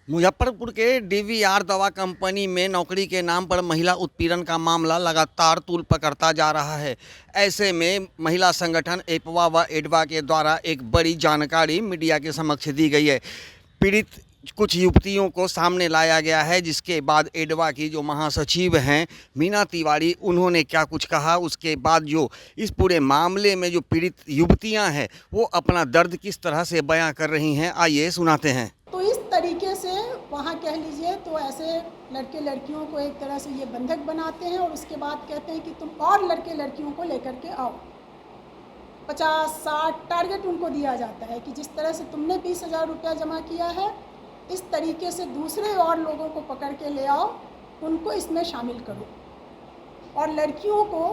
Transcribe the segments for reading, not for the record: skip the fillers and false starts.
मुजफ्फरपुर के डीवीआर दवा कंपनी में नौकरी के नाम पर महिला उत्पीड़न का मामला लगातार तूल पकड़ता जा रहा है। ऐसे में महिला संगठन एपवा व एडवा के द्वारा एक बड़ी जानकारी मीडिया के समक्ष दी गई है। पीड़ित कुछ युवतियों को सामने लाया गया है, जिसके बाद एडवा की जो महासचिव हैं मीना तिवारी, उन्होंने क्या कुछ कहा, उसके बाद जो इस पूरे मामले में जो पीड़ित युवतियां हैं वो अपना दर्द किस तरह से बयां कर रही हैं, आइए सुनाते हैं। तो इस तरीके से वहाँ कह लीजिए तो ऐसे लड़के लड़कियों को एक तरह से ये बंधक बनाते हैं और उसके बाद कहते हैं कि तुम और लड़के लड़कियों को लेकर के आओ। 50-60 टारगेट उनको दिया जाता है कि जिस तरह से तुमने 20,000 रुपया जमा किया है, इस तरीके से दूसरे और लोगों को पकड़ के ले आओ, उनको इसमें शामिल करो। और लड़कियों को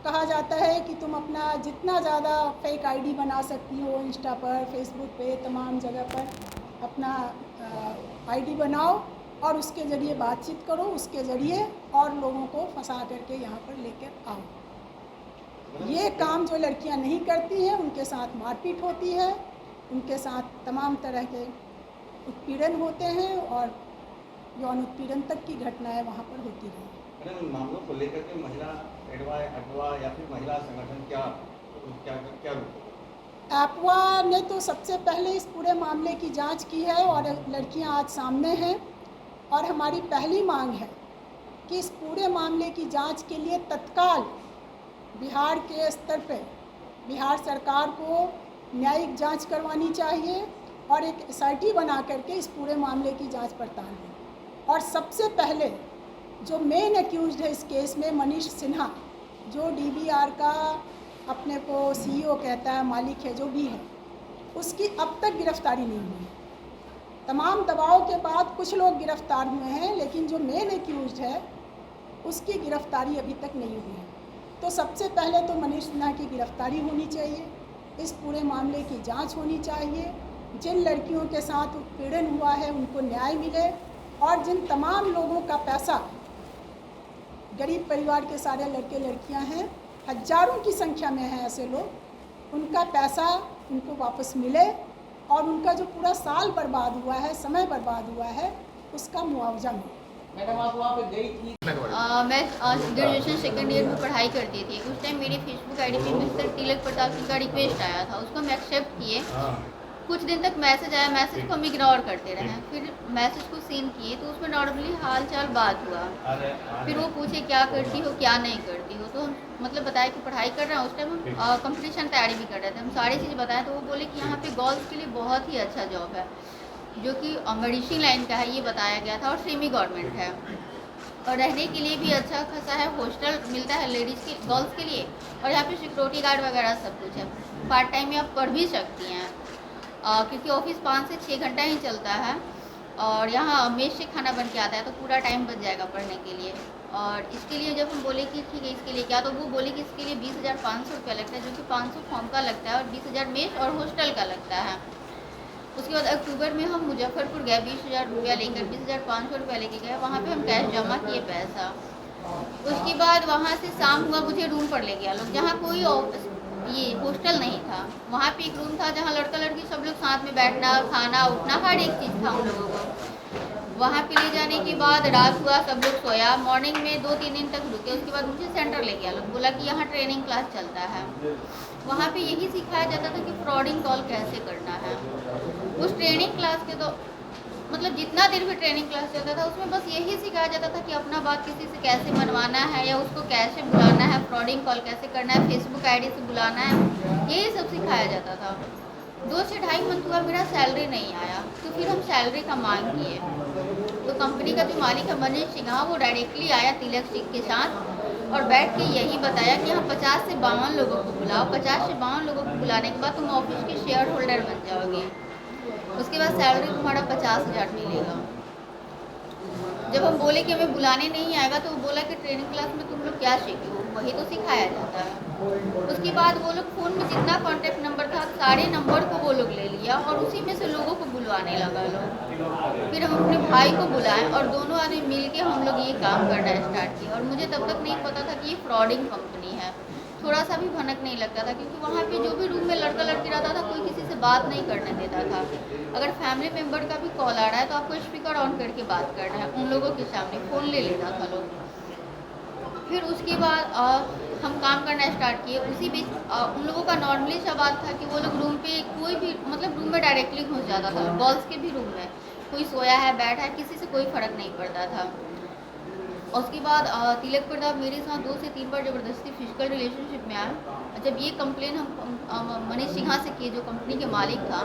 कहा जाता है कि तुम अपना जितना ज़्यादा फेक आईडी बना सकती हो, इंस्टा पर, फेसबुक पे, तमाम जगह पर अपना आईडी बनाओ और उसके ज़रिए बातचीत करो, उसके ज़रिए और लोगों को फंसा करके यहाँ पर लेकर आओ। ये काम जो लड़कियाँ नहीं करती हैं, उनके साथ मारपीट होती है, उनके साथ तमाम तरह के उत्पीड़न होते हैं और यौन उत्पीड़न तक की घटनाएं वहाँ पर होती रही। मैडम, इन मामलों को लेकर के महिला एडवा या फिर महिला संगठन क्या क्या क्या रूप? एपवा ने तो सबसे पहले इस पूरे मामले की जांच की है और लड़कियां आज सामने हैं और हमारी पहली मांग है कि इस पूरे मामले की जांच के लिए तत्काल बिहार के स्तर पर बिहार सरकार को न्यायिक जांच करवानी चाहिए और एक एसआईटी बना करके इस पूरे मामले की जांच पड़ताल हो। और सबसे पहले जो मेन एक्यूज्ड है इस केस में, मनीष सिन्हा, जो डीवीआर का अपने को सीईओ कहता है, मालिक है, जो भी है, उसकी अब तक गिरफ्तारी नहीं हुई है। तमाम दबाव के बाद कुछ लोग गिरफ्तार हुए हैं, लेकिन जो मेन एक्यूज्ड है उसकी गिरफ्तारी अभी तक नहीं हुई है। तो सबसे पहले तो मनीष सिन्हा की गिरफ्तारी होनी चाहिए, इस पूरे मामले की जांच होनी चाहिए, जिन लड़कियों के साथ उत्पीड़न हुआ है उनको न्याय मिले और जिन तमाम लोगों का पैसा, गरीब परिवार के सारे लड़के लड़कियां हैं, हजारों की संख्या में हैं ऐसे लोग, उनका पैसा उनको वापस मिले और उनका जो पूरा साल बर्बाद हुआ है, समय बर्बाद हुआ है, उसका मुआवजा मिले। मैडम, आप वहाँ पे गई थी? मैं ग्रेजुएशन सेकेंड ईयर में पढ़ाई करती थी। उस टाइम मेरी फेसबुक आईडी पे मिस्टर तिलक प्रताप सिंह का रिक्वेस्ट आया था, उसको हम एक्सेप्ट किए। कुछ दिन तक मैसेज आया, मैसेज को हम इग्नोर करते रहे। फिर मैसेज को सीन किए तो उसमें नॉर्मली हाल चाल बात हुआ। फिर वो पूछे क्या करती हो, क्या नहीं करती हो, तो हम मतलब बताया कि पढ़ाई कर रहे हैं। उस टाइम हम कंपटीशन तैयारी भी कर रहे थे, हम सारी चीज़ बताएं। तो वो बोले कि यहाँ पे गर्ल्स के लिए बहुत ही अच्छा जॉब है, जो कि मेडिसिन लाइन का है, ये बताया गया था, और सेमी गवर्नमेंट है और रहने के लिए भी अच्छा खासा है, हॉस्टल मिलता है लेडीज़ के, गर्ल्स के लिए, और यहाँ पे सिक्योरिटी गार्ड वगैरह सब कुछ है। पार्ट टाइम में आप पढ़ भी सकती हैं, क्योंकि ऑफिस 5 से 6 घंटा ही चलता है और यहाँ मेस से खाना बन के आता है, तो पूरा टाइम बच जाएगा पढ़ने के लिए। और इसके लिए जब हम बोले कि ठीक है इसके लिए क्या, तो वो बोले कि इसके लिए 20,500 रुपया लगता है, जो कि 500 फॉर्म का लगता है और 20,000 मेस और हॉस्टल का लगता है। उसके बाद अक्टूबर में हम मुजफ्फरपुर गए, 20,000 रुपया लेकर, 20,500 रुपया लेके गए। वहाँ पे हम कैश जमा किए पैसा। उसके बाद वहाँ से शाम हुआ, मुझे रूम पर ले गया लोग, जहाँ कोई ये हॉस्टल नहीं था। वहाँ पे एक रूम था जहाँ लड़का लड़की सब लोग साथ में बैठना, खाना, उठना, हर एक चीज़ था उन लोगों को। वहाँ पे ले जाने के बाद रात हुआ, सब लोग सोया। मॉर्निंग में 2-3 दिन तक रुके, उसके बाद मुझे सेंटर ले गया लोग, बोला कि यहाँ ट्रेनिंग क्लास चलता है। वहाँ पे यही सिखाया जाता था कि फ्रॉडिंग कॉल कैसे करना है। उस ट्रेनिंग क्लास के तो मतलब जितना देर भी ट्रेनिंग क्लास चलता था, उसमें बस यही सिखाया जाता था कि अपना बात किसी से कैसे मनवाना है या उसको कैसे बुलाना है, फ्रॉडिंग कॉल कैसे करना है, फेसबुक आईडी से बुलाना है, यही सब सिखाया जाता था। 2 से ढाई मंथ हुआ, मेरा सैलरी नहीं आया, तो फिर हम सैलरी का मांग किए। तो कंपनी का जो मालिक है मनीष सिन्हा, वो डायरेक्टली आया तिलक सिंह के साथ और बैठ के यही बताया कि यहाँ 50 से 52 लोगों को बुलाओ, 50 से 52 लोगों को बुलाने के बाद तुम ऑफिस के शेयर होल्डर बन जाओगे, उसके बाद सैलरी तुम्हारा 50,000 मिलेगा। जब हम बोले कि हमें बुलाने नहीं आएगा, तो वो बोला कि ट्रेनिंग क्लास में तुम लोग क्या सीखे हो, वही तो सिखाया जाता है। उसके बाद वो लोग फ़ोन में जितना कॉन्टैक्ट नंबर था, सारे नंबर को वो लोग ले लिया और उसी में से लोगों को बुलवाने लगा लोग। फिर हम अपने भाई को बुलाएं और दोनों आदमी मिल के हम लोग ये काम करना स्टार्ट किया। और मुझे तब तक नहीं पता था कि ये फ्रॉडिंग कंपनी है, थोड़ा सा भी भनक नहीं लगता था, क्योंकि वहाँ पे जो भी रूम में लड़का लड़की रहता था कोई किसी से बात नहीं करने देता था। अगर फैमिली मेम्बर का भी कॉल आ रहा है तो आपको स्पीकर ऑन करके बात करना है, उन लोगों के सामने फ़ोन ले लेता था लोग। फिर उसके बाद हम काम करना स्टार्ट किए। उसी बीच उन लोगों का नॉर्मली सा बात था कि वो लोग रूम पे कोई भी मतलब रूम में डायरेक्टली घुस जाता था, गर्ल्स के भी रूम में कोई सोया है बैठा है किसी से कोई फ़र्क नहीं पड़ता था। उसके बाद तिलक प्रताप मेरे साथ 2 से 3 बार ज़बरदस्ती फिजिकल रिलेशनशिप में आया। जब ये कंप्लेन हम मनीष सिन्हा से किए, जो कंपनी के मालिक था,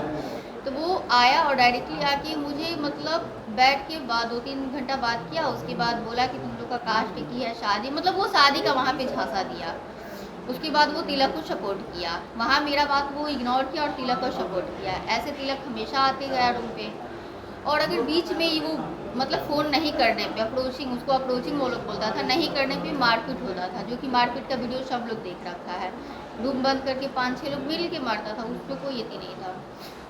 तो वो आया और डायरेक्टली आके मुझे मतलब बैठ के बाद 2-3 घंटा बात किया। उसके बाद बोला कि तुम लोग का कास्ट की है शादी, मतलब वो शादी का वहाँ पे झांसा दिया। उसके बाद वो तिलक को सपोर्ट किया, वहाँ मेरा बात वो इग्नोर किया और तिलक को सपोर्ट किया। ऐसे तिलक हमेशा आते गया रूम पे। और अगर बीच में ही वो मतलब फ़ोन नहीं करने पे उसको अप्रोचिंग वो लोग बोलता था, नहीं करने पे मारपीट होता था, जो कि मारपीट का वीडियो सब लोग देख रखा है। रूम बंद करके 5-6 लोग मिल के मारता था, उस पर कोई यति नहीं था।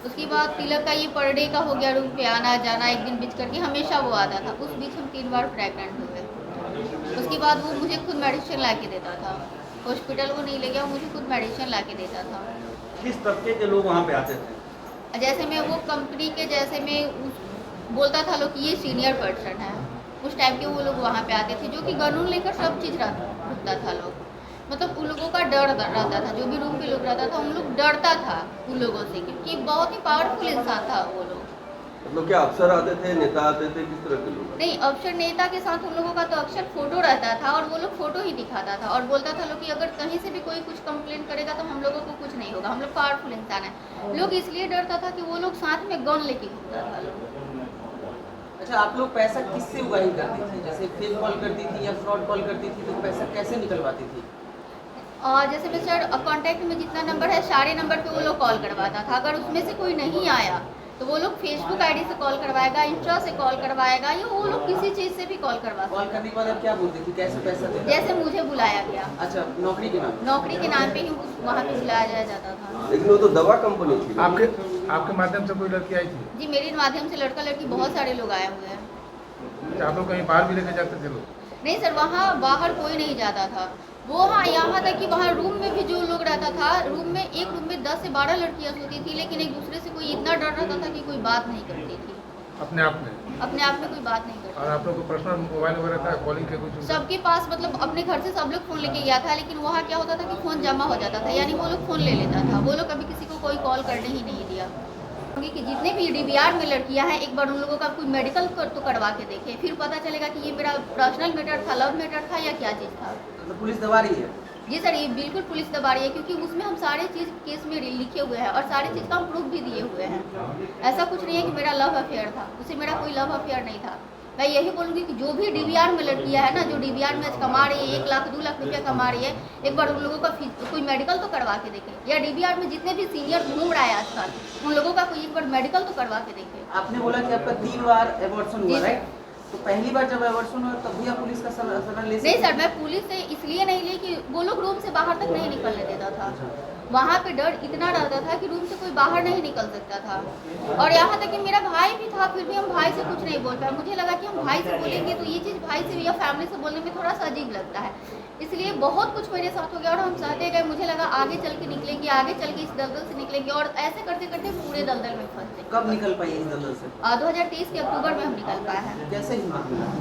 उसके बाद तिलक का ये पर डे का हो गया, रूम पे आना जाना एक दिन बीच करके हमेशा वो आता था। उस बीच हम 3 बार प्रेग्नेंट हो गए। उसके बाद वो मुझे खुद मेडिसिन ला के देता था, हॉस्पिटल वो नहीं ले गया, मुझे खुद मेडिसिन ला के देता था। किस तबके के लोग वहाँ पे आते थे? जैसे मैं वो कंपनी के जैसे मैं बोलता था लोग कि ये सीनियर पर्सन है, उस टाइप के वो लोग वहाँ पे आते थे, जो कि कानून लेकर सब चीज़ रुकता था लोग। मतलब उन लोगों का डर रहता था, जो भी रूम पे लोग रहता था उन लोग डरता था उन लोगों से, क्योंकि बहुत ही पावरफुल इंसान था वो लोग। मतलब क्या अफसर आते थे, नेता आते थे, किस तरह के लोग? नहीं, अफसर नेता के साथ उन लोगों का तो अक्सर फोटो रहता था और वो लोग फोटो ही दिखाता था और बोलता था लोग कि अगर कहीं से भी कोई कुछ कंप्लेन करेगा तो हम लोगों को कुछ नहीं होगा, हम लोग पावरफुल इंसान है। लोग इसलिए डरता था कि वो लोग साथ में गन लेके घूमता था लोग। अच्छा, आप लोग पैसा किससे उगाही करती थी? जैसे फेक कॉल करती थी या फ्रॉड कॉल करती थी, तो पैसा कैसे निकलवाती थी? जैसे मैं सर कांटेक्ट में जितना नंबर है सारे नंबर पे वो लोग कॉल करवाता था। अगर उसमें से कोई नहीं आया तो वो लोग फेसबुक आईडी से कॉल करवाएगा, इंस्टा से कॉल करवाएगा, या वो लोग किसी चीज़ से भी कॉल करवा कॉल करने के बाद आप क्या बोलती थी, कैसे पैसा देते? जैसे मुझे बुलाया गया, अच्छा, नौकरी के नाम? नौकरी के नाम पे ही वहाँ पे बुलाया जाता था। लेकिन वो तो दवा कंपनी थी। आपके माध्यम से कोई लड़की आई थी? जी, मेरे माध्यम से लड़का लड़की बहुत सारे लोग आए हुए हैं। अच्छा, आप लोग कहीं बाहर भी लेके जाते थे लोग? नहीं सर, वहाँ बाहर कोई नहीं जाता था। वो हाँ, यहाँ तक कि वहाँ रूम में भी जो लोग रहता था, रूम में एक रूम में 10 से 12 लड़कियाँ सोती थी, लेकिन एक दूसरे से कोई इतना डर रहता था कि कोई बात नहीं करती थी। अपने आप में कोई बात नहीं करती। और आप लोग को पर्सनल मोबाइल वगैरह था, कॉलिंग के कुछ? सबके पास मतलब अपने घर से सब लोग फ़ोन लेके गया था, लेकिन वहाँ क्या होता था कि फ़ोन जमा हो जाता था, यानी वो लोग फ़ोन ले लेता था। वो लोग कभी किसी को कोई कॉल करने ही नहीं दिया। कि जितने भी DVR में लड़कियां हैं, एक बार उन लोगों का कोई मेडिकल तो करवा के देखे, फिर पता चलेगा कि ये मेरा पर्सनल मैटर था, लव मैटर था या क्या चीज़ था। तो पुलिस दबा रही है? जी सर, ये बिल्कुल पुलिस दबा रही है, क्योंकि उसमें हम सारे चीज़ केस में लिखे हुए हैं और सारी चीज़ का हम प्रूफ भी दिए हुए हैं। ऐसा कुछ नहीं है कि मेरा लव अफेयर था, उससे मेरा कोई लव अफेयर नहीं था। मैं यही बोलूँगी कि जो भी DVR में लड़कियाँ है ना, जो DVR में कमा रही है 1 लाख 2 लाख रुपया कमा रही है, एक बार उन लोगों का कोई मेडिकल तो करवा के देखे, या DVR में जितने भी सीनियर घूम रहा है आजकल उन लोगों का कोई एक बार मेडिकल तो करवा के देखे। आपने बोला कि आपका 3 बार एबॉर्शन हुआ, राइट? तो पहली बार जब एबॉर्शन हुआ तब भी आप पुलिस का शरण ले सकते? नहीं सर, मैं पुलिस से इसलिए नहीं ली कि वो लोग रूम से बाहर तक नहीं निकलने देता था। वहाँ पे डर इतना रहता था कि रूम से कोई बाहर नहीं निकल सकता था। और यहाँ तक कि मेरा भाई भी था, फिर भी हम भाई से कुछ नहीं बोल पाए। मुझे लगा कि हम भाई से बोलेंगे तो ये चीज़ भाई से या फैमिली से बोलने में थोड़ा सा अजीब लगता है, इसलिए बहुत कुछ मेरे साथ हो गया और हम सहते गए। मुझे लगा आगे चल के निकलेंगे, आगे चल के इस दलदल से निकलेंगे, और ऐसे करते करते पूरे दलदल में फंस गए। कब निकल पाई इस दलदल से? 2023 के अक्टूबर में हम निकल पाए हैं। कैसे हिम्मत मिला?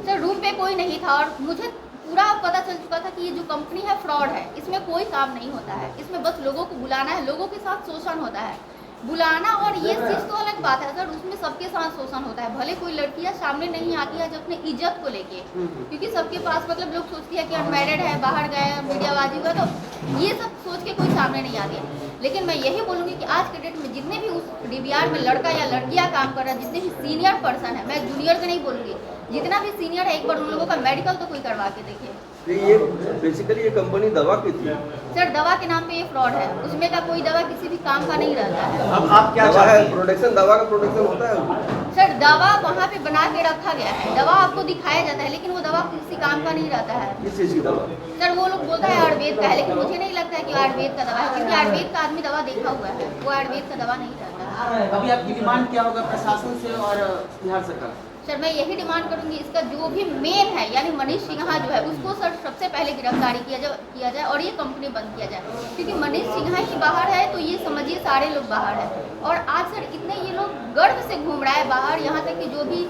सर, रूम पे कोई नहीं था और मुझे पूरा पता चल चुका था कि ये जो कंपनी है फ्रॉड है, इसमें कोई काम नहीं होता है, इसमें बस लोगों को बुलाना है, लोगों के साथ शोषण होता है, बुलाना। और ये चीज़ तो अलग बात है सर, उसमें सबके साथ शोषण होता है। भले कोई लड़कियां सामने नहीं आती है जो अपने इज्जत को लेके, क्योंकि सबके पास मतलब लोग सोचती है कि अनमैरिड है, बाहर गए, मीडियाबाजी हुआ, तो ये सब सोच के कोई सामने नहीं आती है। लेकिन मैं यही बोलूँगी कि आज के डेट में जितने भी उस DVR में लड़का या लड़कियाँ काम कर रहा है, जितने भी सीनियर पर्सन है, मैं जूनियर का नहीं बोलूँगी, जितना भी सीनियर है, एक बार उन लोगों का मेडिकल तो कोई करवा के देखे। तो ये बेसिकली ये कंपनी दवा की थी? सर, दवा के नाम पे ये फ्रॉड है, उसमें का कोई दवा किसी भी काम का नहीं रहता है। अब आप क्या दवा है, चाहती हैं? प्रोडक्शन, दवा का प्रोडक्शन होता है? सर, दवा वहाँ पे बना के रखा गया है, दवा आपको दिखाया जाता है, लेकिन वो दवा किसी काम का नहीं रहता है। किस चीज़ की दवा? सर, वो लोग बोलता है आयुर्वेद का है, लेकिन मुझे नहीं लगता है कि आयुर्वेद का दवा है, क्योंकि आयुर्वेद का आदमी दवा देखा हुआ है, वो आयुर्वेद का दवा नहीं रहता है। अभी आपकी डिमांड क्या होगा प्रशासन से और बिहार सरकार से? सर मैं यही डिमांड करूंगी, इसका जो भी मेन है यानी मनीष सिन्हा जो है उसको सर सबसे पहले गिरफ्तारी किया जाए और ये कंपनी बंद किया जाए, क्योंकि मनीष सिन्हा ही बाहर है तो ये समझिए सारे लोग बाहर है। और आज सर इतने ये लोग गर्व से घूम रहा है बाहर, यहाँ तक कि जो भी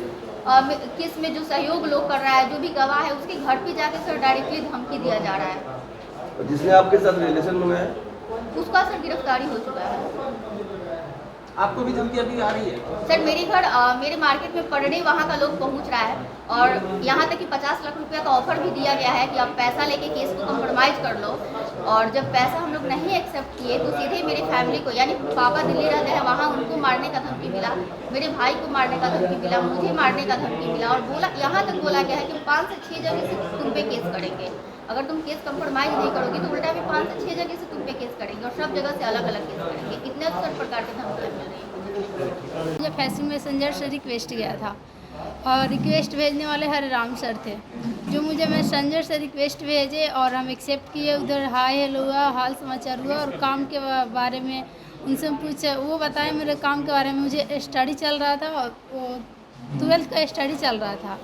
केस में जो सहयोग लोग कर रहा है, जो भी गवाह है उसके घर पे जाके सर डायरेक्टली धमकी दिया जा रहा है। जिसने आपके साथ रिलेशन बनाया उसका सर गिरफ्तारी हो चुका है। आपको भी धमकी अभी आ रही है? सर मेरे घर मेरे मार्केट में पर डे वहाँ का लोग पहुँच रहा है और यहाँ तक कि 50 लाख रुपया का ऑफर भी दिया गया है कि आप पैसा लेके केस को कंप्रोमाइज़ कर लो। और जब पैसा हम लोग नहीं एक्सेप्ट किए तो सीधे मेरी फैमिली को, यानी पापा दिल्ली रहते हैं वहाँ, उनको मारने का धमकी मिला, मेरे भाई को मारने का धमकी मिला, मुझे मारने का धमकी मिला और बोला, यहाँ तक बोला गया है कि 5 से 6 जगह से तुम पे केस करेंगे, अगर तुम केस कंप्रोमाइज़ नहीं करोगे तो उल्टा भी 5 से 6 जगह से तुम पे केस करेंगे और सब जगह से अलग अलग केस करेंगे। इतने सब प्रकार के धमकियाँ मिल रही हैं। मुझे फेसबुक मैसेंजर से रिक्वेस्ट गया था और रिक्वेस्ट भेजने वाले हरे राम सर थे, जो मुझे मैसेंजर से रिक्वेस्ट भेजे और हम एक्सेप्ट किए। उधर हाय हेलो हुआ, हाल समाचार हुआ और काम के बारे में उनसे पूछा, वो बताए मेरे काम के बारे में। मुझे स्टडी चल रहा था और 12th का स्टडी चल रहा था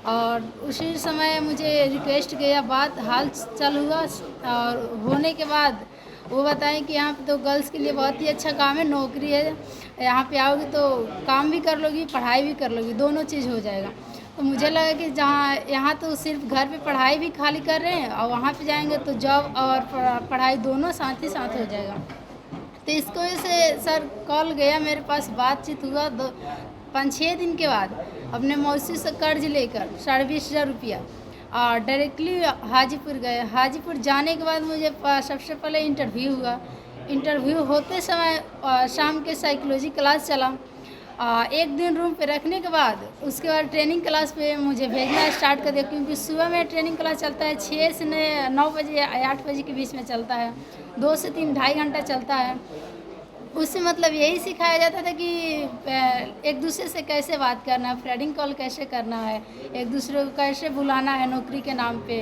और उसी समय मुझे रिक्वेस्ट गया, बात हाल चल हुआ और होने के बाद वो बताएं कि यहाँ पे तो गर्ल्स के लिए बहुत ही अच्छा काम है, नौकरी है, यहाँ पे आओगी तो काम भी कर लोगी, पढ़ाई भी कर लोगी, दोनों चीज़ हो जाएगा। तो मुझे लगा कि जहाँ यहाँ तो सिर्फ घर पे पढ़ाई भी खाली कर रहे हैं और वहाँ पे जाएंगे तो जॉब और पढ़ाई दोनों साथ ही साथ हो जाएगा। तो इसको वजह से सर कॉल गया मेरे पास, बातचीत हुआ 5-6 दिन के बाद अपने मौसी से कर्ज लेकर 20,500 रुपया और डायरेक्टली हाजीपुर गए। हाजीपुर जाने के बाद मुझे सबसे पहले इंटरव्यू हुआ। इंटरव्यू होते समय शाम के साइकोलॉजी क्लास चला। एक दिन रूम पे रखने के बाद उसके बाद ट्रेनिंग क्लास पे मुझे भेजना स्टार्ट कर दिया, क्योंकि सुबह में ट्रेनिंग क्लास चलता है 6 से 9 बजे या 8 बजे के बीच में चलता है, 2 से 3 2.5 घंटा चलता है। उससे मतलब यही सिखाया जाता था कि एक दूसरे से कैसे बात करना है, फ्रेंडिंग कॉल कैसे करना है, एक दूसरे को कैसे बुलाना है नौकरी के नाम पे,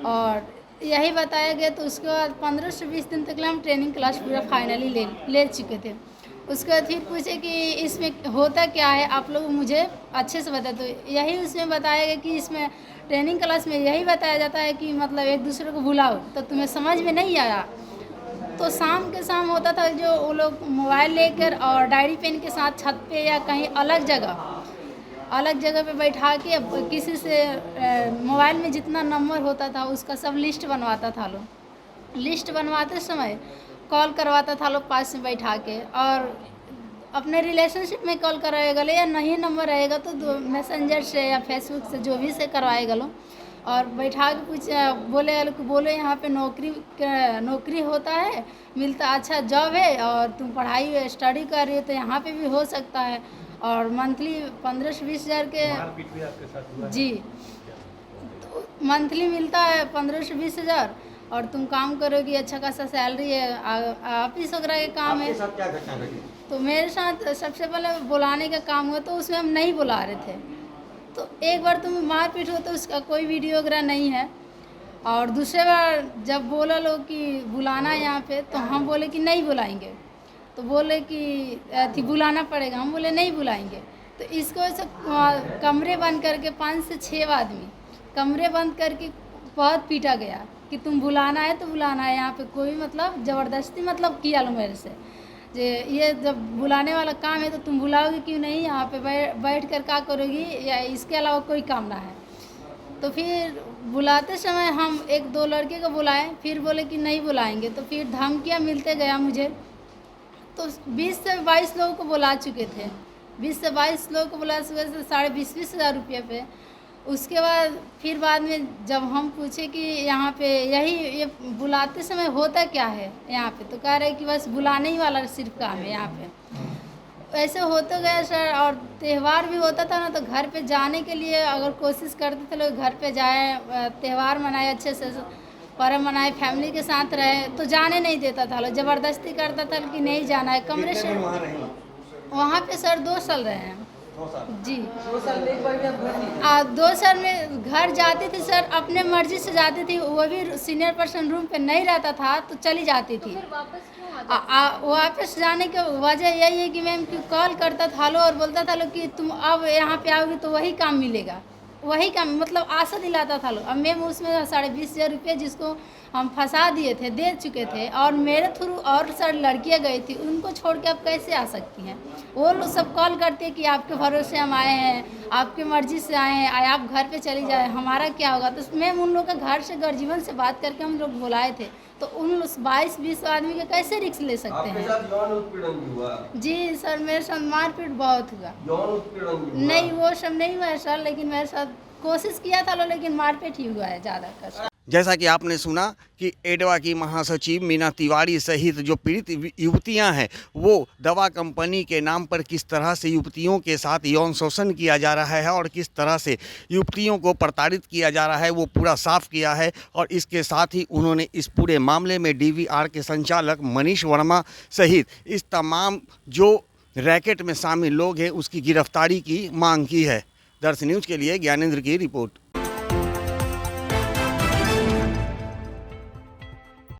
और यही बताया गया। तो उसके बाद 15 से 20 दिन तक हम ट्रेनिंग क्लास पूरा फाइनली ले चुके थे। उसके बाद फिर पूछे कि इसमें होता क्या है, आप लोग मुझे अच्छे से बताए। तो यही उसमें बताया गया कि इसमें ट्रेनिंग क्लास में यही बताया जाता है कि मतलब एक दूसरे को बुलाओ। तो तुम्हें समझ में नहीं आया तो शाम के शाम होता था जो वो लोग मोबाइल लेकर और डायरी पेन के साथ छत पे या कहीं अलग जगह पे बैठा के किसी से मोबाइल में जितना नंबर होता था उसका सब लिस्ट बनवाता था लोग। लिस्ट बनवाते समय कॉल करवाता था लोग पास में बैठा के, और अपने रिलेशनशिप में कॉल कराएगा लो या नहीं नंबर रहेगा तो मैसेंजर से या फेसबुक से जो भी से करवाएगा लो, और बैठा के कुछ बोले यहाँ पे नौकरी होता है, मिलता अच्छा जॉब है और तुम पढ़ाई स्टडी कर रही हो तो यहाँ पे भी हो सकता है, और मंथली 15 से 20 हज़ार के जी तो मंथली मिलता है 15 से 20 हज़ार और तुम काम करोगी, अच्छा खासा सैलरी है, ऑफिस वगैरह के काम है। साथ क्या घटना घटी? तो मेरे साथ सबसे पहले बुलाने का काम हुआ तो उसमें हम नहीं बुला रहे थे। तो एक बार तुम मारपीट हो तो उसका कोई वीडियो वगैरह नहीं है, और दूसरे बार जब बोला लोग कि बुलाना है यहाँ पे तो हम बोले कि नहीं बुलाएंगे, तो बोले कि बुलाना पड़ेगा, हम बोले नहीं बुलाएंगे। तो इसको ऐसे कमरे बंद करके 5 से 6 आदमी कमरे बंद करके बहुत पीटा गया कि तुम बुलाना है तो बुलाना है, यहाँ पे कोई मतलब ज़बरदस्ती मतलब किया लो मेरे से, ये जब बुलाने वाला काम है तो तुम बुलाओगे क्यों नहीं, यहाँ पे बैठ कर क्या करोगी, या इसके अलावा कोई काम ना है। तो फिर बुलाते समय हम 1-2 लड़के को बुलाए, फिर बोले कि नहीं बुलाएंगे, तो फिर धमकियाँ मिलते गया मुझे। तो 20 से 22 लोगों को बुला चुके थे, 20 से 22 लोगों को बुला चुके थे 20,000 हज़ार रुपये पे। उसके बाद फिर बाद में जब हम पूछे कि यहाँ पे ये बुलाते समय होता क्या है यहाँ पे, तो कह रहे कि बस बुलाने ही वाला सिर्फ काम है यहाँ पे। ऐसे होते गया सर, और त्यौहार भी होता था ना तो घर पे जाने के लिए अगर कोशिश करते थे लोग घर पे जाए, त्यौहार मनाए अच्छे से, पर्व मनाए, फैमिली के साथ रहे, तो जाने नहीं देता था लोग, ज़बरदस्ती करता था कि नहीं जाना है। कमरे से वहाँ पे सर 2 साल रहे हैं। 2 साल जी 2 साल में एक बार भी आप घर नहीं गए? 2 साल में घर जाती थी सर, अपने मर्जी से जाती थी, वो भी सीनियर पर्सन रूम पे नहीं रहता था तो चली जाती थी। फिर वापस क्यों आ वापस जाने की वजह यही है कि मैम कि कॉल करता था हेलो और बोलता था लोग कि तुम अब यहाँ पे आओगी तो वही काम मिलेगा, वही काम मतलब आशा दिलाता था लोग। अब मैम उसमें 20,500 रुपये जिसको हम फंसा दिए थे, दे चुके थे, और मेरे थ्रू और सर लड़कियां गई थी, उनको छोड़ के आप कैसे आ सकती हैं? वो लोग सब कॉल करते हैं कि आपके भरोसे हम आए हैं, आपके मर्जी से आए हैं, आप घर पे चली जाए, हमारा क्या होगा? तो मैम उन लोग का घर से गर्जीवन से बात करके हम लोग बुलाए थे, तो उन 22-20 आदमी के कैसे रिस्क ले सकते आपके हैं? साथ यौन उत्पीड़न भी हुआ? जी सर, मेरे साथ मारपीट बहुत हुआ। यौन उत्पीड़न भी हुआ? नहीं वो सब नहीं हुआ है सर, लेकिन मेरे साथ कोशिश किया था लोग, लेकिन मारपीट ही हुआ है ज़्यादा कर। जैसा कि आपने सुना कि एडवा की महासचिव मीना तिवारी सहित जो पीड़ित युवतियां हैं वो दवा कंपनी के नाम पर किस तरह से युवतियों के साथ यौन शोषण किया जा रहा है और किस तरह से युवतियों को प्रताड़ित किया जा रहा है वो पूरा साफ किया है। और इसके साथ ही उन्होंने इस पूरे मामले में DVR के संचालक मनीष वर्मा सहित इस तमाम जो रैकेट में शामिल लोग हैं उसकी गिरफ्तारी की मांग की है। दर्श न्यूज़ के लिए ज्ञानेंद्र की रिपोर्ट।